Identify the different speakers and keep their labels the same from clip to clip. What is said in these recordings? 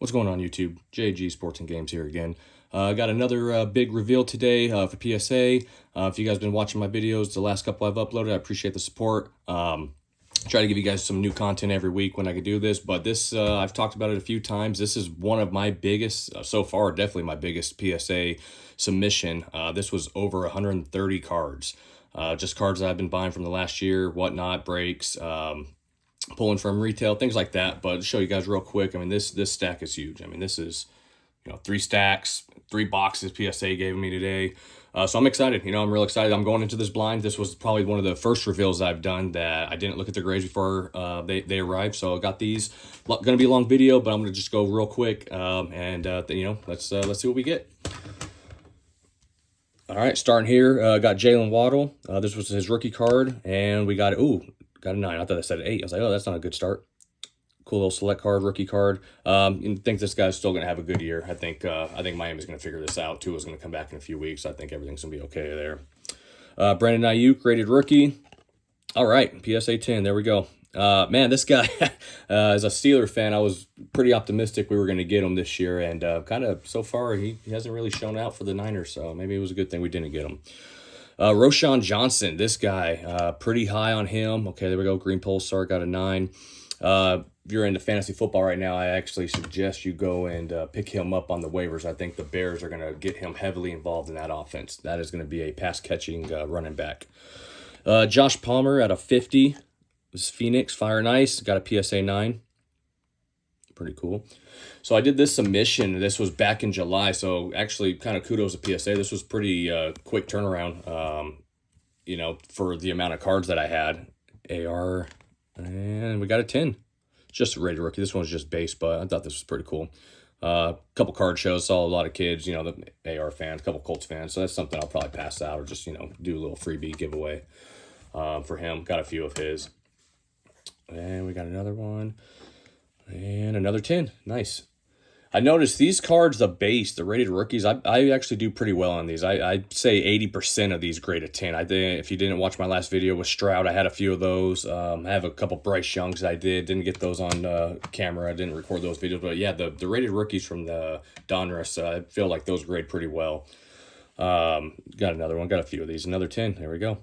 Speaker 1: What's going on, YouTube? JG Sports and Games here again. Got another big reveal today for PSA. If you guys been watching my videos, the last couple I've uploaded, I appreciate the support. Try to give you guys some new content every week when I can do this, but this, I've talked about it a few times. This is one of my biggest, so far, definitely my biggest PSA submission. This was over 130 cards. Just cards that I've been buying from the last year, whatnot, breaks, pulling from retail, things like that. But to show you guys real quick, I mean, this stack is huge. I mean, this is, 3 stacks, 3 boxes PSA gave me today. So I'm excited. I'm real excited. I'm going into this blind. This was probably one of the first reveals I've done that I didn't look at the grades before they arrived. So I got these. Going to be a long video, but I'm going to just go real quick. Let's see what we get. All right, starting here, got Jalen Waddle. This was his rookie card, and we got got a 9. I thought I said an 8. I was like, oh, that's not a good start. Cool little select card, rookie card. I think this guy's still going to have a good year. I think Miami's going to figure this out. Tua's going to come back in a few weeks. I think everything's going to be okay there. Brandon Aiyuk, rated rookie. All right, PSA 10. There we go. Man, this guy, as a Steeler fan, I was pretty optimistic we were going to get him this year. And kind of so far, he hasn't really shown out for the Niners. So maybe it was a good thing we didn't get him. Roschon Johnson, this guy, pretty high on him. Okay, there we go. Green Pulsar got a 9. If you're into fantasy football right now, I actually suggest you go and pick him up on the waivers. I think the Bears are going to get him heavily involved in that offense. That is going to be a pass-catching running back. Josh Palmer at a 50. This is Phoenix, Fire and Ice. Got a PSA 9. Pretty cool. So I did this submission. This was back in July. So actually, kind of kudos to PSA. This was pretty quick turnaround, for the amount of cards that I had. AR, and we got a 10. Just a rated rookie. This one's just base, but I thought this was pretty cool. Couple card shows. Saw a lot of kids, the AR fans, a couple Colts fans. So that's something I'll probably pass out or just, do a little freebie giveaway for him. Got a few of his. And we got another one. And another 10. Nice. I noticed these cards, the base, the rated rookies, I actually do pretty well on these. I'd say 80% of these grade a 10. I think if you didn't watch my last video with Stroud, I had a few of those. I have a couple Bryce Youngs that I didn't get those on camera. I didn't record those videos. But yeah, the rated rookies from the Donruss, I feel like those grade pretty well. Got another one. Got a few of these. Another 10. There we go.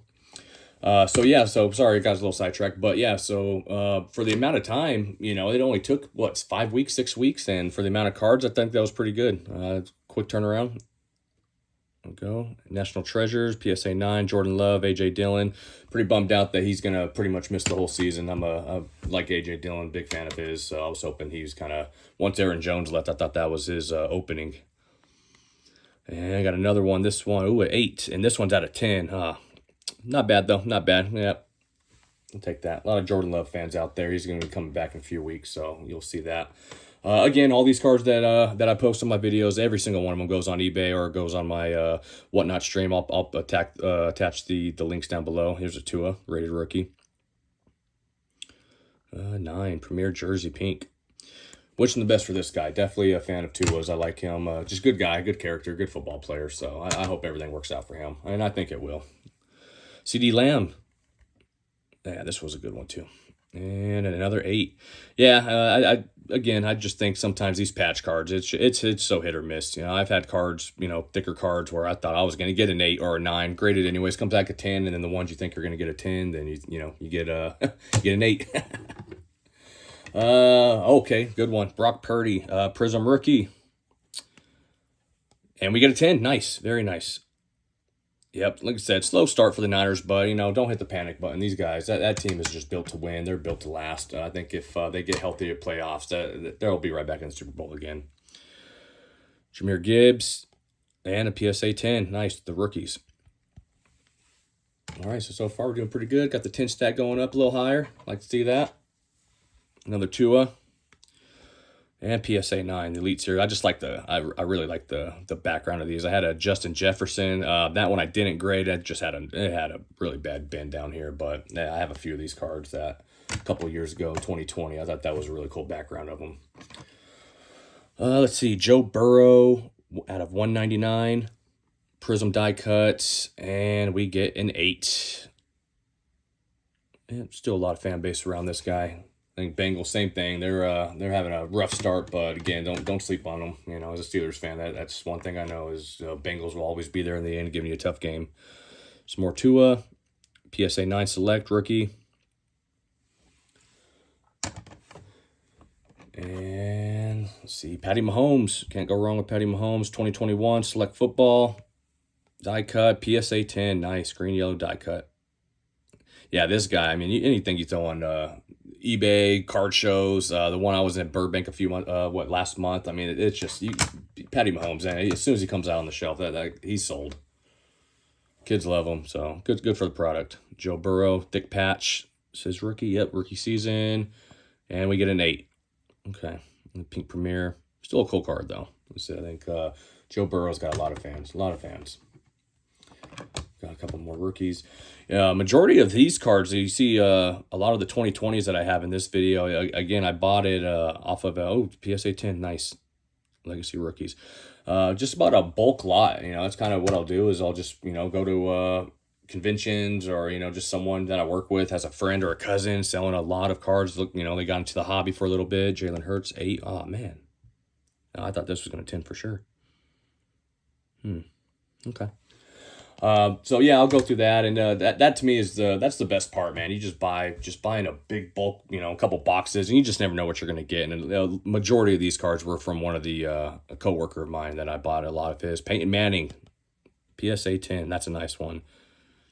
Speaker 1: So sorry, guys, a little sidetracked, but yeah, so for the amount of time, it only took, 5 weeks, 6 weeks, and for the amount of cards, I think that was pretty good. Quick turnaround. There we go. National Treasures, PSA 9, Jordan Love, A.J. Dillon. Pretty bummed out that he's going to pretty much miss the whole season. I'm like A.J. Dillon, big fan of his, so I was hoping he was kind of, once Aaron Jones left, I thought that was his opening. And I got another one, this one, an 8, and this one's out of 10, Not bad, though. Not bad. Yeah, I'll take that. A lot of Jordan Love fans out there. He's going to be coming back in a few weeks, so you'll see that. Again, all these cards that I post on my videos, every single one of them goes on eBay or goes on my Whatnot stream. I'll attach the links down below. Here's a Tua, rated rookie. 9, Premier Jersey Pink. Wishing the best for this guy. Definitely a fan of Tua's. I like him. Just good guy, good character, good football player. So I hope everything works out for him, and I think it will. CD Lamb. Yeah, this was a good one too. And another 8. Yeah, I just think sometimes these patch cards, it's so hit or miss. I've had cards, thicker cards where I thought I was going to get an 8 or a 9, graded anyways, comes back a 10, and then the ones you think you're going to get a 10, then you get get an 8. Okay, good one. Brock Purdy, Prism rookie. And we get a 10. Nice, very nice. Yep, like I said, slow start for the Niners, but, don't hit the panic button. These guys, that team is just built to win. They're built to last. I think if they get healthy at playoffs, they'll be right back in the Super Bowl again. Jahmyr Gibbs and a PSA 10. Nice, the rookies. All right, so far we're doing pretty good. Got the 10 stack going up a little higher. Like to see that. Another Tua. And PSA 9, the Elite Series. I just like I really like the background of these. I had a Justin Jefferson. That one I didn't grade. It had a really bad bend down here. But yeah, I have a few of these cards that a couple of years ago, 2020. I thought that was a really cool background of them. Let's see, Joe Burrow out of 199, Prism die cuts, and we get an 8. And still a lot of fan base around this guy. think Bengals, same thing. They're having a rough start, but again, don't sleep on them. You know, as a Steelers fan, that's one thing I know is Bengals will always be there in the end, giving you a tough game. Some more Tua, PSA 9 Select rookie. And let's see, Patty Mahomes. Can't go wrong with Patty Mahomes. 2021 Select Football. Die cut, PSA 10. Nice, green, yellow die cut. Yeah, this guy, I mean, anything you throw on eBay, card shows, the one I was in Burbank a few months, last month. I mean, it's just, Patty Mahomes, and as soon as he comes out on the shelf, that he's sold. Kids love him, so good for the product. Joe Burrow, thick patch, says rookie. Yep, rookie season. And we get an 8. Okay, Pink Premier. Still a cool card, though. I think Joe Burrow's got a lot of fans. Got a couple more rookies. Majority of these cards, you see a lot of the 2020s that I have in this video. Again, I bought it off of, PSA 10. Nice. Legacy rookies. Just about a bulk lot. You know, that's kind of what I'll do is I'll just, go to conventions or, just someone that I work with has a friend or a cousin selling a lot of cards. Look, they got into the hobby for a little bit. Jalen Hurts, 8. Oh, man. No, I thought this was going to 10 for sure. Okay. So yeah, I'll go through that, and that to me is that's the best part, man. You just buying a big bulk, a couple boxes, and you just never know what you're gonna get. And the majority of these cards were from one of the a coworker of mine that I bought a lot of his. Peyton Manning, PSA 10. That's a nice one.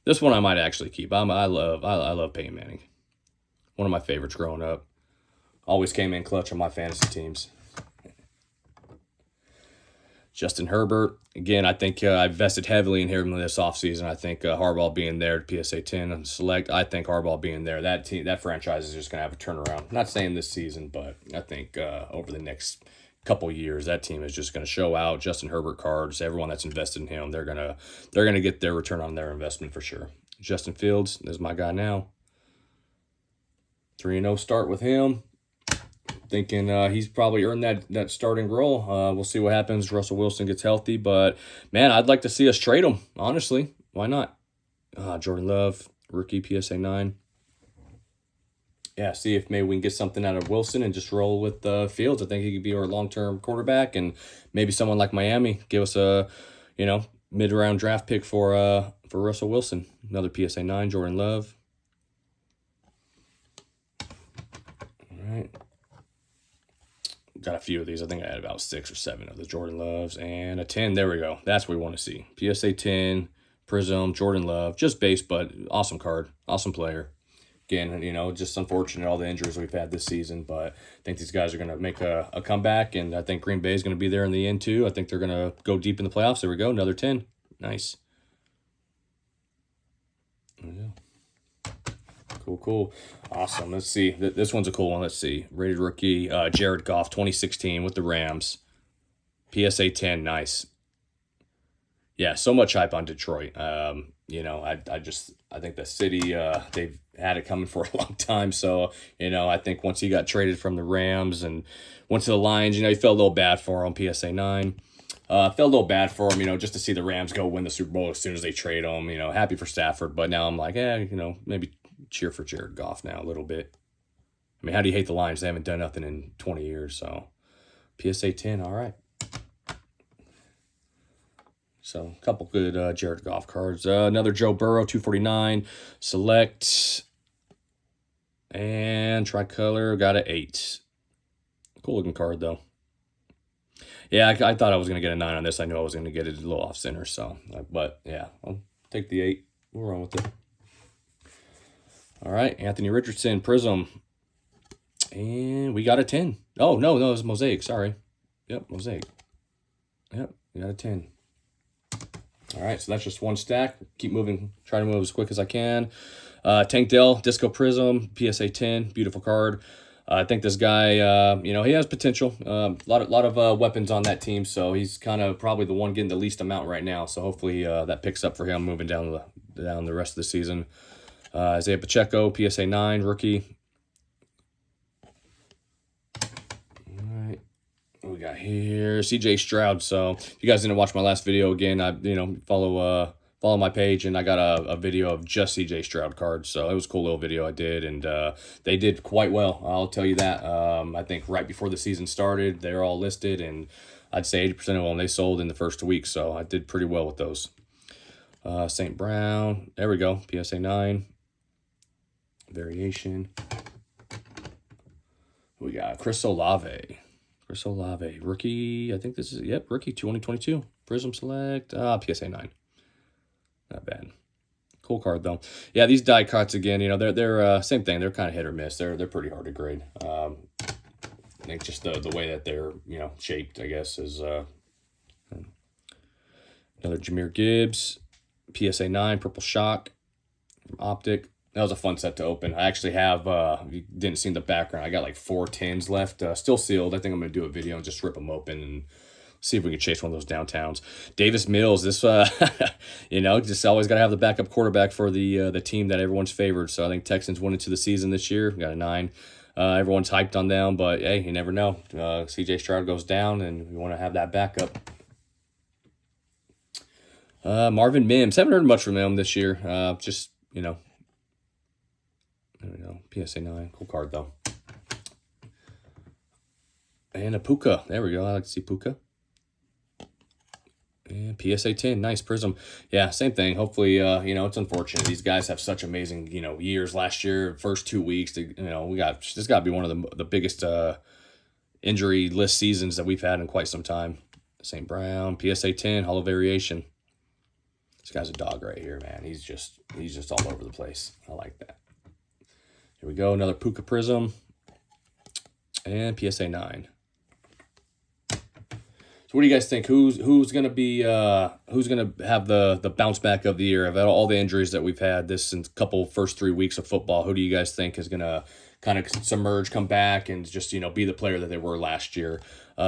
Speaker 1: This one I might actually keep. I love Peyton Manning. One of my favorites growing up. Always came in clutch on my fantasy teams. Justin Herbert. Again, I think I vested heavily in him this offseason. I think Harbaugh being there, PSA 10 and Select, I think Harbaugh being there, that franchise is just going to have a turnaround. Not saying this season, but I think over the next couple years, that team is just going to show out. Justin Herbert cards, everyone that's invested in him, they're gonna get their return on their investment for sure. Justin Fields is my guy now. 3-0 start with him. Thinking he's probably earned that starting role. We'll see what happens. Russell Wilson gets healthy, but man, I'd like to see us trade him. Honestly, why not? Jordan Love, rookie, PSA 9. Yeah, see if maybe we can get something out of Wilson and just roll with Fields. I think he could be our long-term quarterback, and maybe someone like Miami give us a mid-round draft pick for Russell Wilson. Another PSA 9, Jordan Love. All right. Got a few of these. I think I had about 6 or 7 of the Jordan Loves and a 10. There we go. That's what we want to see. PSA 10, Prism, Jordan Love. Just base, but awesome card. Awesome player. Again, just unfortunate all the injuries we've had this season, but I think these guys are going to make a comeback, and I think Green Bay is going to be there in the end too. I think they're going to go deep in the playoffs. There we go. Another 10. Nice. There we go. Cool. Awesome. Let's see. This one's a cool one. Let's see. Rated rookie, Jared Goff, 2016 with the Rams. PSA 10. Nice. Yeah, so much hype on Detroit. I think the city, they've had it coming for a long time. So, I think once he got traded from the Rams and went to the Lions, you felt a little bad for him, PSA 9. Felt a little bad for him, just to see the Rams go win the Super Bowl as soon as they trade him. Happy for Stafford. But now I'm like, maybe cheer for Jared Goff now a little bit. I mean, how do you hate the Lions? They haven't done nothing in 20 years. So, PSA 10, all right. So, a couple good Jared Goff cards. Another Joe Burrow, 249. Select. And Tricolor, got an 8. Cool looking card, though. Yeah, I thought I was going to get a 9 on this. I knew I was going to get it a little off center. So, but yeah, I'll take the 8. We'll run with it. All right, Anthony Richardson, Prism. And we got a 10. Oh, no, it was Mosaic. Sorry. Yep, Mosaic. Yep, we got a 10. All right, so that's just one stack. Keep moving. Try to move as quick as I can. Tank Dell, Disco Prism, PSA 10. Beautiful card. I think this guy, he has potential. A lot of weapons on that team, so he's kind of probably the one getting the least amount right now. So hopefully that picks up for him moving down the rest of the season. Isaiah Pacheco, PSA 9, rookie. All right. What we got here? CJ Stroud. So if you guys didn't watch my last video, again, I follow follow my page, and I got a video of just CJ Stroud cards. So it was a cool little video I did, and they did quite well. I'll tell you that. I think right before the season started, they're all listed, and I'd say 80% of them they sold in the first week. So I did pretty well with those. St. Brown, there we go. PSA 9 variation. We got Chris Olave. Chris Olave, rookie. I think this is, yep, rookie 2022. Prism Select. PSA 9. Not bad. Cool card though. Yeah, these die cuts again. You know, they're same thing. They're kind of hit or miss. They're pretty hard to grade. I think just the way that they're, you know, shaped, I guess, is another Jahmyr Gibbs. PSA 9 Purple Shock from Optic. That was a fun set to open. I actually have, you didn't see in the background, I got like 4 tins left, still sealed. I think I'm going to do a video and just rip them open and see if we can chase one of those downtowns. Davis Mills, this, you know, just always got to have the backup quarterback for the team that everyone's favored. So I think Texans went into the season this year, got a 9. Everyone's hyped on them, but hey, you never know. CJ Stroud goes down, and we want to have that backup. Marvin Mims, haven't heard much from him this year. Just, you know, there we go. PSA 9. Cool card, though. And a Puka. There we go. I like to see Puka. And PSA 10. Nice Prism. Yeah, same thing. Hopefully, you know, it's unfortunate. These guys have such amazing, you know, years. Last year, first 2 weeks, you know, this got to be one of the biggest injury list seasons that we've had in quite some time. St. Brown. PSA 10. Hollow Variation. This guy's a dog right here, man. He's just all over the place. I like that. Here we go, another Puka Prism, and PSA 9. So what do you guys think? Who's gonna be who's gonna have the bounce back of the year? Of all the injuries that we've had this first 3 weeks of football, who do you guys think is gonna kind of submerge, come back, and just, you know, be the player that they were last year?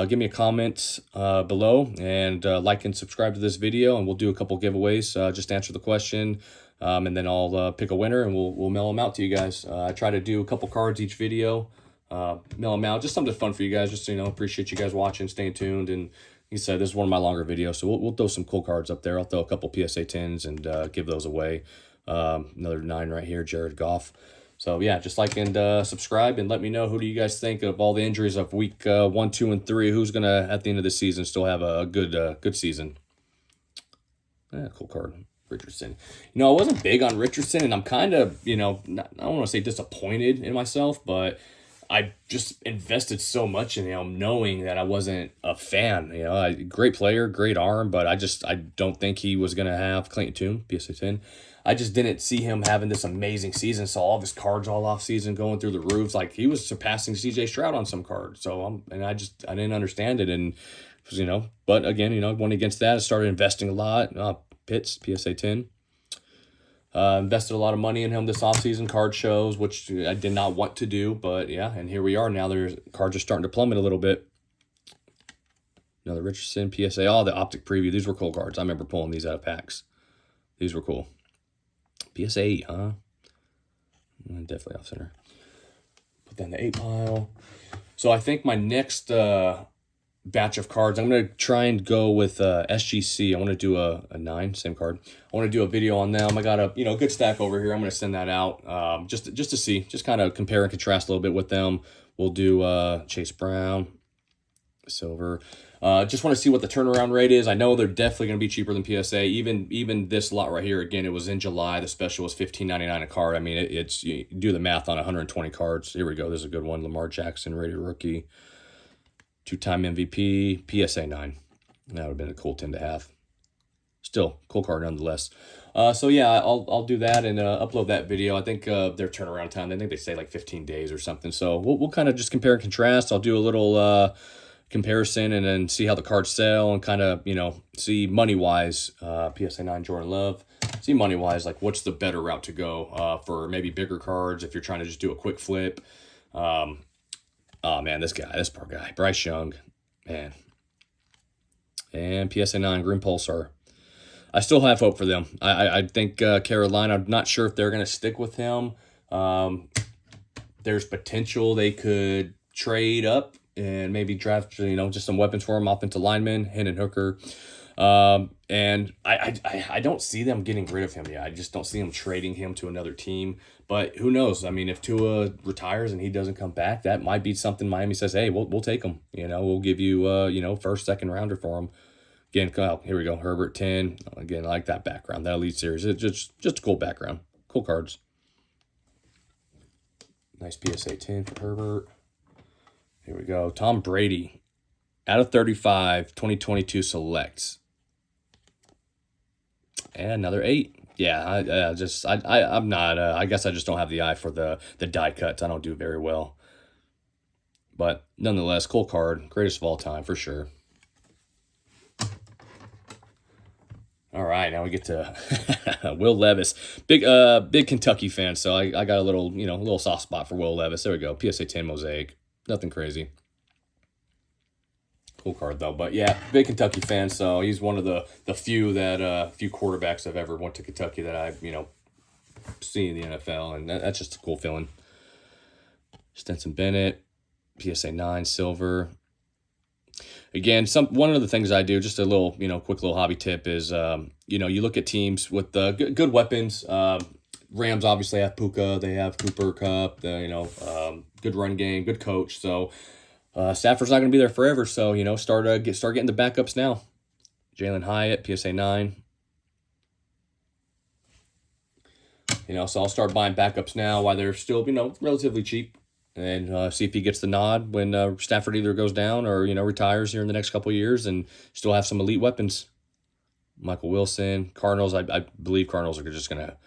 Speaker 1: Give me a comment below, and like and subscribe to this video, and we'll do a couple giveaways. Just answer the question. And then I'll pick a winner, and we'll mail them out to you guys. I try to do a couple cards each video, mail them out. Just something fun for you guys. Just, you know, appreciate you guys watching, staying tuned. And he said this is one of my longer videos, so we'll throw some cool cards up there. I'll throw a couple PSA 10s and give those away. Another 9 right here, Jared Goff. So yeah, just like and subscribe, and let me know, who do you guys think of all the injuries of week 1, 2, and 3? Who's gonna at the end of the season still have a good season? Yeah, cool card. Richardson. You know, I wasn't big on Richardson, and I'm kind of, you know, I don't want to say disappointed in myself, but I just invested so much in him knowing that I wasn't a fan. You know, great player, great arm, but I don't think he was going to have Clayton Tune, PSA 10. I just didn't see him having this amazing season. Saw all of his cards all off season going through the roofs. Like, he was surpassing CJ Stroud on some cards. So I didn't understand it. And, you know, but again, you know, I went against that. I started investing a lot. Pitts, PSA 10. Invested a lot of money in him this offseason, card shows, which I did not want to do, but yeah, and here we are now. There's cards are starting to plummet a little bit. Another Richardson, PSA. Oh, the Optic Preview. These were cool cards. I remember pulling these out of packs. These were cool. PSA 8, huh? Definitely off center. Put that in the 8 pile. So I think my next batch of cards, I'm going to try and go with SGC. I want to do a 9, same card. I want to do a video on them. I got a, you know, good stack over here. I'm going to send that out just to see, just kind of compare and contrast a little bit with them. We'll do Chase Brown, silver. Just want to see what the turnaround rate is. I know they're definitely going to be cheaper than PSA. Even this lot right here, again, it was in July. The special was $15.99 a card. I mean, it's you do the math on 120 cards. Here we go. This is a good one. Lamar Jackson, rated rookie. 2-time MVP, PSA 9. That would have been a cool 10 to have. Still, cool card nonetheless. So yeah, I'll do that and upload that video. I think their turnaround time, I think they say like 15 days or something. So we'll kind of just compare and contrast. I'll do a little comparison and then see how the cards sell and kind of, you know, see money-wise, PSA 9 Jordan Love. See money-wise, like what's the better route to go for maybe bigger cards if you're trying to just do a quick flip. Oh, man, this poor guy. Bryce Young, man. And PSA 9, Green Pulsar. I still have hope for them. I think Carolina, I'm not sure if they're going to stick with him. There's potential they could trade up and maybe draft, you know, just some weapons for him, offensive lineman, Hendon Hooker. And I don't see them getting rid of him yet. I just don't see them trading him to another team. But who knows? I mean, if Tua retires and he doesn't come back, that might be something Miami says, hey, we'll take him. We'll give you, first, second rounder for him. Again, Kyle, here we go. Herbert 10. Again, I like that background, that Elite Series. It's just a cool background. Cool cards. Nice PSA 10 for Herbert. Here we go. Tom Brady. Out of 35, 2022 selects. And another 8. Yeah, I'm not. I guess I just don't have the eye for the die cuts. I don't do very well. But nonetheless, cool card. Greatest of all time for sure. All right, now we get to Will Levis. Big Kentucky fan, so I got a little soft spot for Will Levis. There we go. PSA 10 Mosaic. Nothing crazy. Cool card though. But yeah, big Kentucky fan, so he's one of the few quarterbacks I've ever went to Kentucky that I've, seen in the NFL, and that's just a cool feeling. Stetson Bennett, PSA 9 silver. Again, one of the things I do, just a little, quick little hobby tip is, you look at teams with good weapons. Rams obviously have Puka, they have Cooper Kupp, good run game, good coach. So Stafford's not going to be there forever. So start getting the backups now. Jalen Hyatt, PSA 9. So I'll start buying backups now while they're still relatively cheap. And see if he gets the nod when Stafford either goes down or, retires here in the next couple of years, and still have some elite weapons. Michael Wilson, Cardinals, I believe Cardinals are just going to,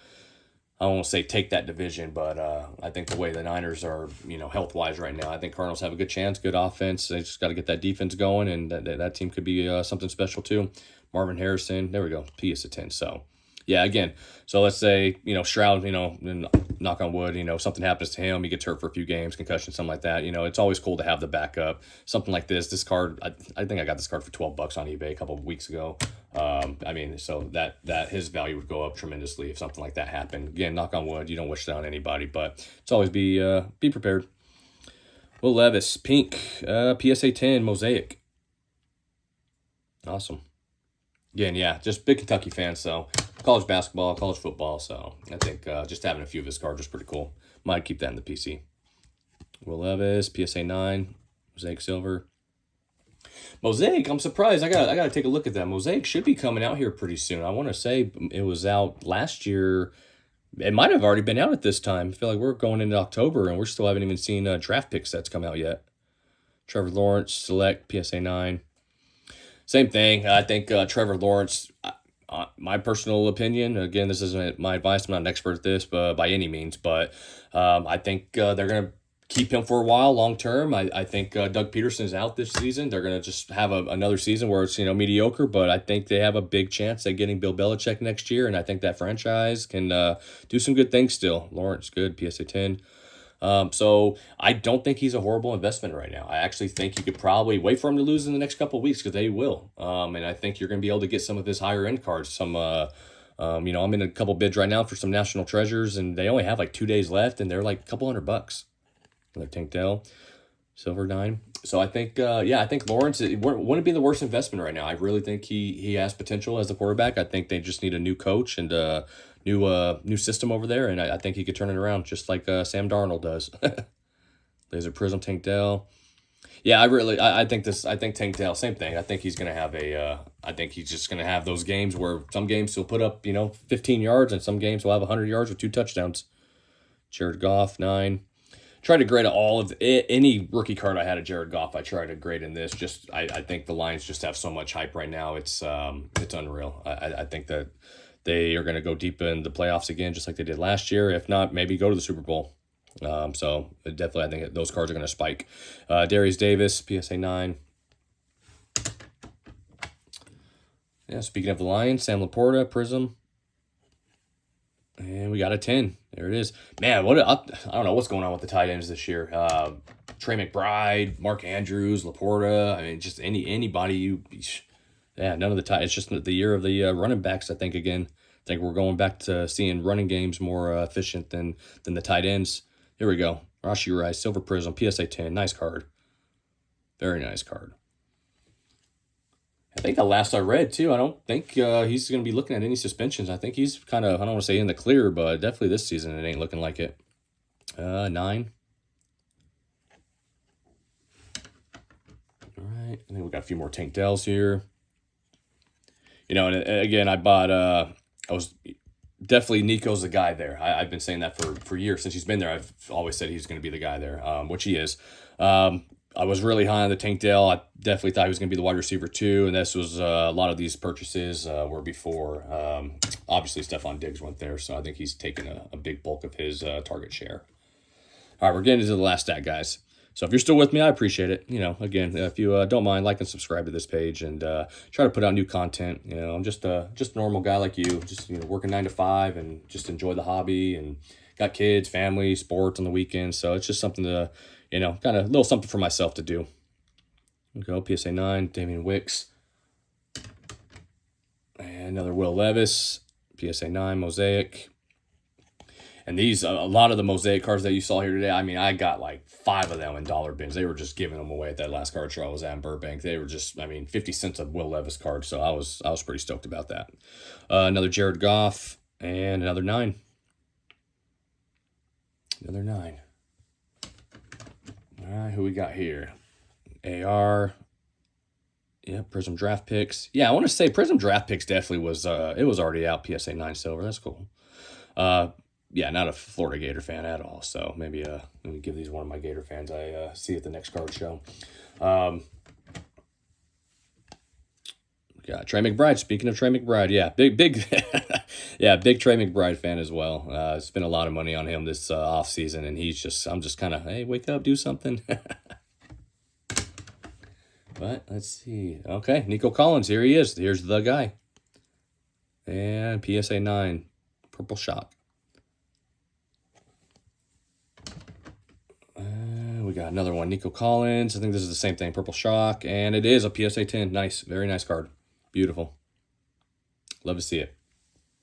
Speaker 1: I won't say take that division, but I think the way the Niners are, health-wise right now, I think Cardinals have a good chance, good offense. They just got to get that defense going, and that team could be something special too. Marvin Harrison, there we go, PSA 10. So, yeah, again, so let's say, Stroud, and knock on wood, something happens to him, he gets hurt for a few games, concussion, something like that. It's always cool to have the backup. Something like this card, I think I got this card for $12 on eBay a couple of weeks ago. So that his value would go up tremendously if something like that happened. Again, knock on wood, you don't wish that on anybody, but it's always be prepared. Will Levis, pink, PSA 10 Mosaic. Awesome. Again, yeah, just big Kentucky fan, so college basketball, college football, so I think just having a few of his cards is pretty cool. Might keep that in the PC. Will Levis, PSA 9, Mosaic Silver. Mosaic, I'm surprised. I gotta take a look at that. Mosaic should be coming out here pretty soon. I want to say it was out last year. It might have already been out at this time. I feel like we're going into October, and we still haven't even seen draft pick sets come out yet. Trevor Lawrence, Select, PSA 9. Same thing. I think Trevor Lawrence, my personal opinion, again, this isn't my advice. I'm not an expert at this by any means, but I think they're going to keep him for a while long term. I think Doug Peterson's out this season. They're going to just have another season where it's mediocre, but I think they have a big chance at getting Bill Belichick next year, and I think that franchise can do some good things still. Lawrence, good, PSA 10. So I don't think he's a horrible investment right now. I actually think you could probably wait for him to lose in the next couple of weeks, because they will. And I think you're going to be able to get some of his higher end cards. Some, I'm in a couple bids right now for some National Treasures, and they only have like 2 days left, and they're like a couple $100. Another Tank Dell, Silver 9. So I think, I think Lawrence wouldn't be the worst investment right now. I really think he has potential as a quarterback. I think they just need a new coach and new system over there, and I think he could turn it around just like Sam Darnold does. Laser Prism, Tank Dell. Yeah, I think Tank Dell, same thing. I think he's gonna have I think he's just gonna have those games where some games he'll put up 15 yards, and some games he'll have 100 yards with 2 touchdowns. Jared Goff 9. Tried to grade all of any rookie card I had of Jared Goff. I tried to grade in this. I think the Lions just have so much hype right now. It's unreal. I think that they are going to go deep in the playoffs again, just like they did last year. If not, maybe go to the Super Bowl. So definitely, I think those cards are going to spike. Darius Davis, PSA 9. Yeah, speaking of the Lions, Sam Laporta, Prism. And we got a 10. There it is. Man, I don't know what's going on with the tight ends this year. Trey McBride, Mark Andrews, Laporta. I mean, just anybody none of the tight. It's just the year of the running backs. I think again. I think we're going back to seeing running games more efficient than the tight ends. Here we go. Rashee Rice, Silver Prism, PSA 10. Nice card. Very nice card. think the last I read too, I don't think he's going to be looking at any suspensions. I think he's kind of, I don't want to say in the clear, but definitely this season it ain't looking like it. 9. All right, and then we got a few more Tank Dells here. You know, and again, I bought, I was definitely Nico's the guy there. I've been saying that for years. Since he's been there, I've always said he's going to be the guy there, which he is. I was really high on the Tank Dell. I definitely thought he was going to be the wide receiver too, and this was a lot of these purchases were before. Obviously, Stephon Diggs went there, so I think he's taken a big bulk of his target share. All right, we're getting into the last stat, guys. So if you're still with me, I appreciate it. You know, again, if you don't mind, like and subscribe to this page, and try to put out new content. You know, I'm just a normal guy like you, just working 9 to 5, and just enjoy the hobby, and got kids, family, sports on the weekends. So it's just something to, kind of a little something for myself to do. There we go, PSA 9, Damian Wicks, and another Will Levis, PSA 9 Mosaic. And these, a lot of the Mosaic cards that you saw here today, I mean, I got like 5 of them in dollar bins. They were just giving them away at that last card show I was at in Burbank. They were just, 50 cents a Will Levis card. So I was pretty stoked about that. Another Jared Goff and another 9. Another 9. All right, who we got here? AR. Yeah, Prism Draft Picks. Yeah, I want to say Prism Draft Picks definitely was, it was already out, PSA 9 silver. That's cool. Yeah, not a Florida Gator fan at all. So maybe let me give these one of my Gator fans I see at the next card show. Yeah, Trey McBride. Speaking of Trey McBride, yeah, big, yeah, big Trey McBride fan as well. Spent a lot of money on him this off season, and I'm just kind of, hey, wake up, do something. But let's see. Okay, Nico Collins, here he is. Here's the guy. And PSA 9, Purple Shock. We got another one, Nico Collins. I think this is the same thing, Purple Shock. And it is a PSA 10. Nice. Very nice card. Beautiful. Love to see it.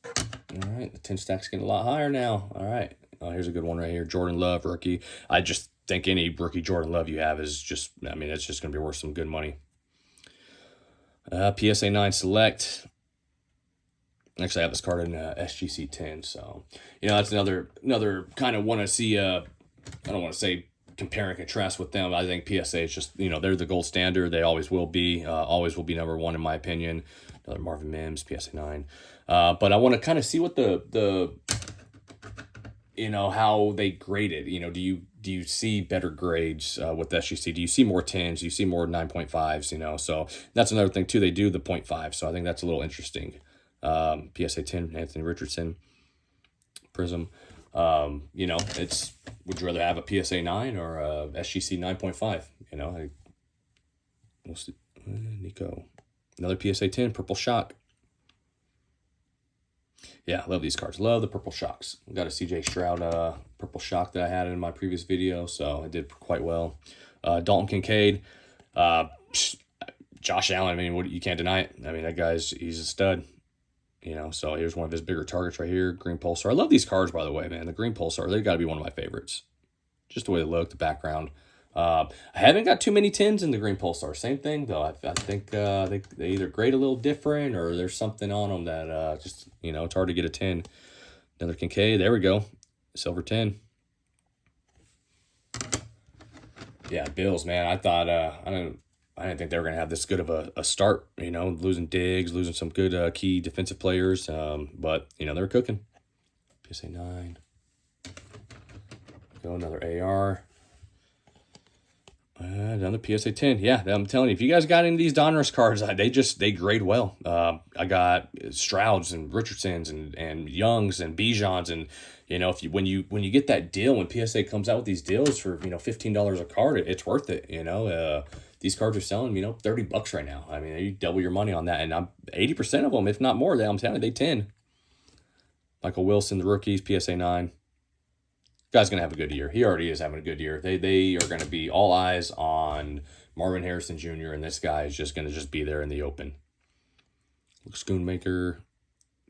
Speaker 1: All right. The 10 stack's getting a lot higher now. All right. Oh, here's a good one right here. Jordan Love, rookie. I just think any rookie Jordan Love you have is just, it's just going to be worth some good money. PSA 9 Select. Actually, I have this card in SGC 10. So, that's another kind of want to see, I don't want to say compare and contrast with them. I think PSA is just, they're the gold standard. They always will be number one in my opinion. Another Marvin Mims, PSA 9. But I want to kind of see what the how they graded. Do you see better grades with SGC? Do you see more 10s? Do you see more 9.5s? So that's another thing too. They do the 0.5. So I think that's a little interesting. PSA 10, Anthony Richardson, Prism. It's, would you rather have a PSA 9 or a SGC 9.5? We'll see. Nico, another PSA 10, Purple Shock. Yeah, love these cards. Love the Purple Shocks. We got a CJ Stroud Purple Shock that I had in my previous video, so I did quite well. Dalton Kincaid, Josh Allen. You can't deny it. That he's a stud. So here's one of his bigger targets right here, Green Pulsar. I love these cards, by the way, man. The Green Pulsar, they've got to be one of my favorites. Just the way they look, the background. I haven't got too many 10s in the Green Pulsar. Same thing, though. I think they either grade a little different or there's something on them that just, it's hard to get a 10. Another Kincaid. There we go. Silver 10. Yeah, Bills, man. I thought, I didn't think they were going to have this good of a start, losing Diggs, losing some good key defensive players. But, they were cooking. PSA 9. Go another AR. Another PSA 10. Yeah, I'm telling you, if you guys got any of these Donruss cards, they grade well. I got Strouds and Richardsons and Youngs and Bijans, and when you get that deal, when PSA comes out with these deals for $15 a card, it's worth it. These cards are selling $30 right now. You double your money on that, and I'm 80% of them, if not more. I'm telling you, they 10. Michael Wilson, the rookies, PSA 9. Guy's gonna have a good year. He already is having a good year. They are gonna be all eyes on Marvin Harrison Jr. and this guy is just gonna be there in the open. Schoonmaker,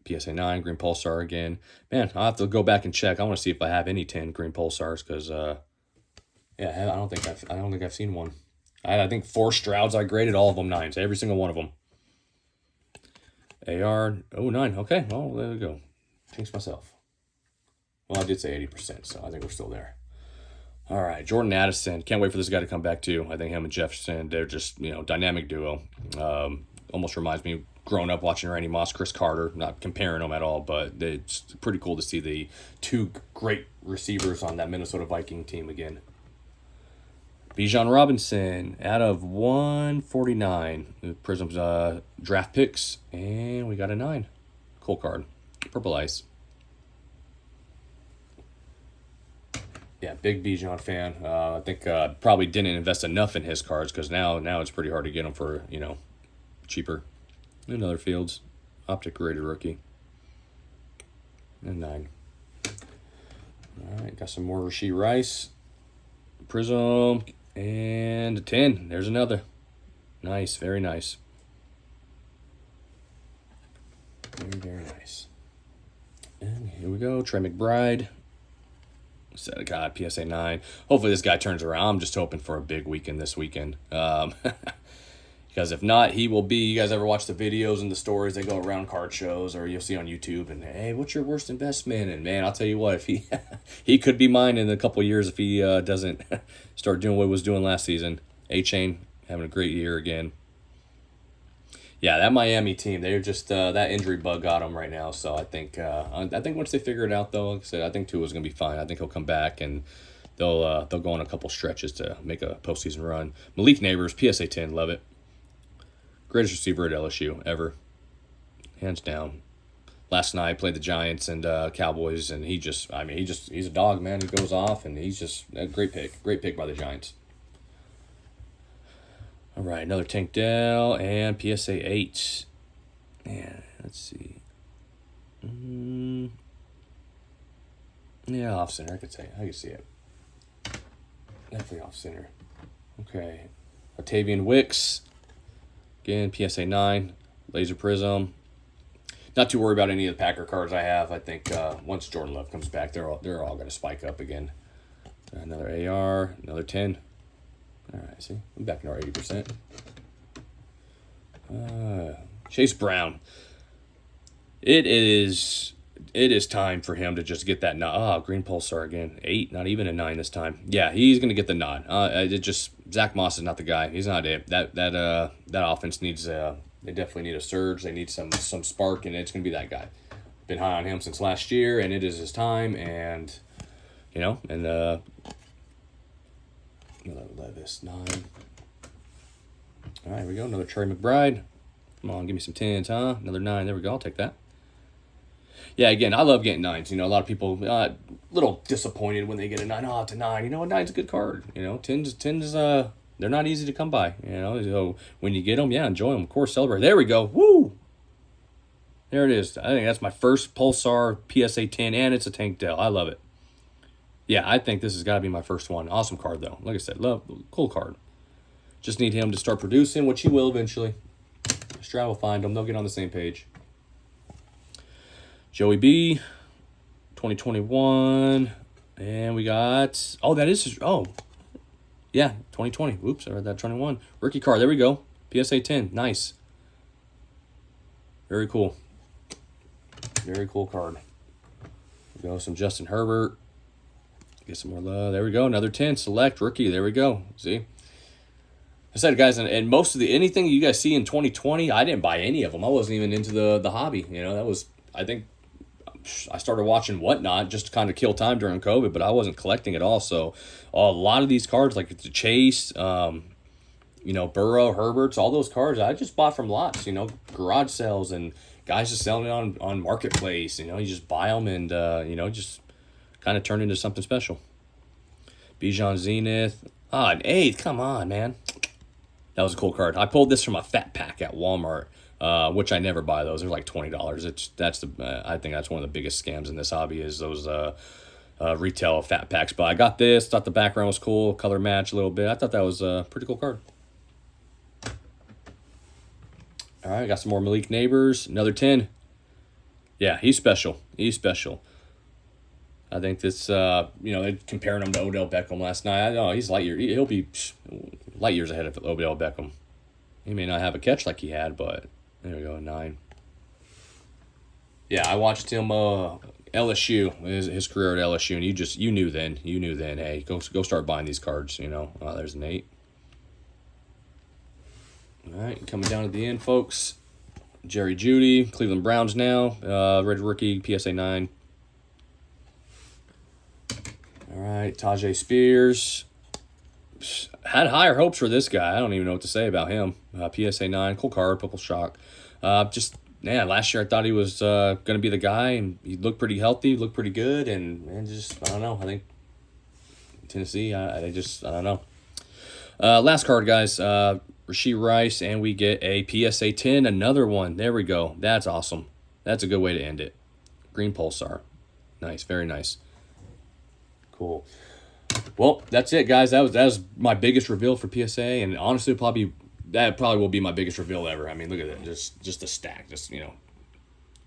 Speaker 1: PSA 9, Green Pulsar again. Man, I'll have to go back and check. I want to see if I have any 10 Green Pulsars because yeah, I don't think I've seen one. I think 4 Strouds I graded, all of them 9s, every single one of them. AR, oh, 9. Okay, well, there we go. Jinxed myself. Well, I did say 80%, so I think we're still there. All right, Jordan Addison. Can't wait for this guy to come back, too. I think him and Jefferson, they're just, dynamic duo. Almost reminds me of growing up watching Randy Moss, Chris Carter. Not comparing them at all, but it's pretty cool to see the two great receivers on that Minnesota Viking team again. Bijan Robinson out of 149. Prism's draft picks, and we got a 9. Cool card. Purple Ice. Yeah, big Bijan fan. I think probably didn't invest enough in his cards because now it's pretty hard to get them for, cheaper. Another Fields. Optic rated rookie. And 9. All right, got some more Rashee Rice. Prism. And a 10. There's another. Nice. Very nice. Very, very nice. And here we go. Trey McBride. Set of God, PSA 9. Hopefully this guy turns around. I'm just hoping for a big weekend this weekend. Because if not, he will be. You guys ever watch the videos and the stories that go around card shows or you'll see on YouTube and, hey, what's your worst investment? And, man, I'll tell you what, if he could be mine in a couple of years if he doesn't start doing what he was doing last season. A-Chain having a great year again. Yeah, that Miami team, they're just that injury bug got them right now. So I think once they figure it out, though, like I said, I think Tua's gonna be fine. I think he'll come back and they'll go on a couple stretches to make a postseason run. Malik Neighbors, PSA 10, love it. Greatest receiver at LSU ever, hands down. Last night played the Giants and Cowboys, and he's a dog, man. He goes off, and he's just a great pick by the Giants. All right, another Tank Dell and PSA 8. Man, let's see. Yeah, off center. I can see it. Definitely off center. Okay, Octavian Wicks. Again, PSA 9. Laser Prism. Not too worried about any of the Packer cards I have. I think once Jordan Love comes back, they're all going to spike up again. Another AR. Another 10. All right, see, I'm back in our 80%. Chase Brown. It is time for him to just get that nod. Green Pulsar again. 8, not even a 9 this time. Yeah, he's gonna get the nod. Zach Moss is not the guy. He's not it. That offense needs they definitely need a surge. They need some spark, and it's gonna be that guy. Been high on him since last year, and it is his time. And Levis 9. All right, here we go. Another Trey McBride. Come on, give me some 10s, huh? Another 9. There we go. I'll take that. Yeah, again, I love getting 9s. A lot of people a little disappointed when they get a 9. Oh, it's a 9. A 9's a good card. 10s, they're not easy to come by. So when you get them, yeah, enjoy them. Of course, celebrate. There we go. Woo! There it is. I think that's my first Pulsar PSA 10, and it's a Tank Dell. I love it. Yeah, I think this has got to be my first one. Awesome card, though. Like I said, cool card. Just need him to start producing, which he will eventually. Stroud will find him. They'll get on the same page. Joey B, 2021. And we got... Oh, that is... Oh, yeah, 2020. Whoops, I read that 21. Rookie card. There we go. PSA 10. Nice. Very cool. Very cool card. We go some Justin Herbert. Get some more love. There we go. Another 10. Select rookie. There we go. See? I said, guys, and most of anything you guys see in 2020, I didn't buy any of them. I wasn't even into the hobby. That was, I think, I started watching Whatnot just to kind of kill time during COVID, but I wasn't collecting at all. So a lot of these cards, like the Chase, Burrow, Herberts, all those cards, I just bought from lots, garage sales and guys just selling it on Marketplace. You just buy them and, just kind of turn into something special. Bijan Zenith. An 8. Come on, man. That was a cool card. I pulled this from a fat pack at Walmart, which I never buy those. They're like $20. I think that's one of the biggest scams in this hobby is those retail fat packs. But I got this. Thought the background was cool. Color match a little bit. I thought that was a pretty cool card. All right, got some more Malik Neighbors. Another 10. Yeah, he's special. I think this, they're comparing him to Odell Beckham last night. I know he's he'll be light years ahead of Odell Beckham. He may not have a catch like he had, but there we go, 9. Yeah, I watched him LSU, his career at LSU, and you knew then, hey, go start buying these cards, you know. There's an 8. All right, coming down to the end, folks. Jerry Jeudy, Cleveland Browns now, red rookie, PSA 9. All right, Tajay Spears. Had higher hopes for this guy. I don't even know what to say about him. PSA 9, cool card, purple shock. Last year I thought he was going to be the guy, and he looked pretty healthy, looked pretty good, and just, I don't know. I think Tennessee, I don't know. Last card, guys. Rashee Rice, and we get a PSA 10, another one. There we go. That's awesome. That's a good way to end it. Green Pulsar. Nice, very nice. Cool. Well, that's it, guys. That was my biggest reveal for PSA, and honestly, that probably will be my biggest reveal ever. I mean, look at that. Just a stack. Just, you know,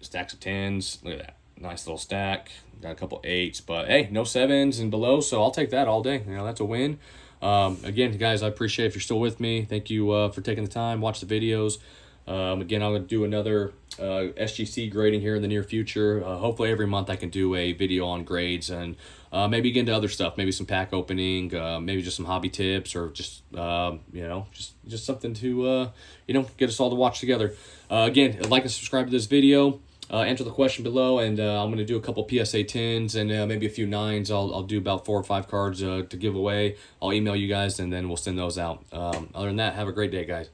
Speaker 1: stacks of 10s. Look at that. Nice little stack. Got a couple 8s, but hey, no 7s and below, so I'll take that all day. You know, that's a win. Again, guys, I appreciate if you're still with me. Thank you for taking the time, watch the videos. Again, I'm going to do another SGC grading here in the near future. Hopefully every month I can do a video on grades, and maybe get into other stuff, maybe some pack opening, maybe just some hobby tips, or just just something to get us all to watch together. Again, like and subscribe to this video. Answer the question below, and I'm going to do a couple PSA 10s and maybe a few 9s. I'll do about 4 or 5 cards to give away. I'll email you guys, and then we'll send those out. Other than that, have a great day, guys.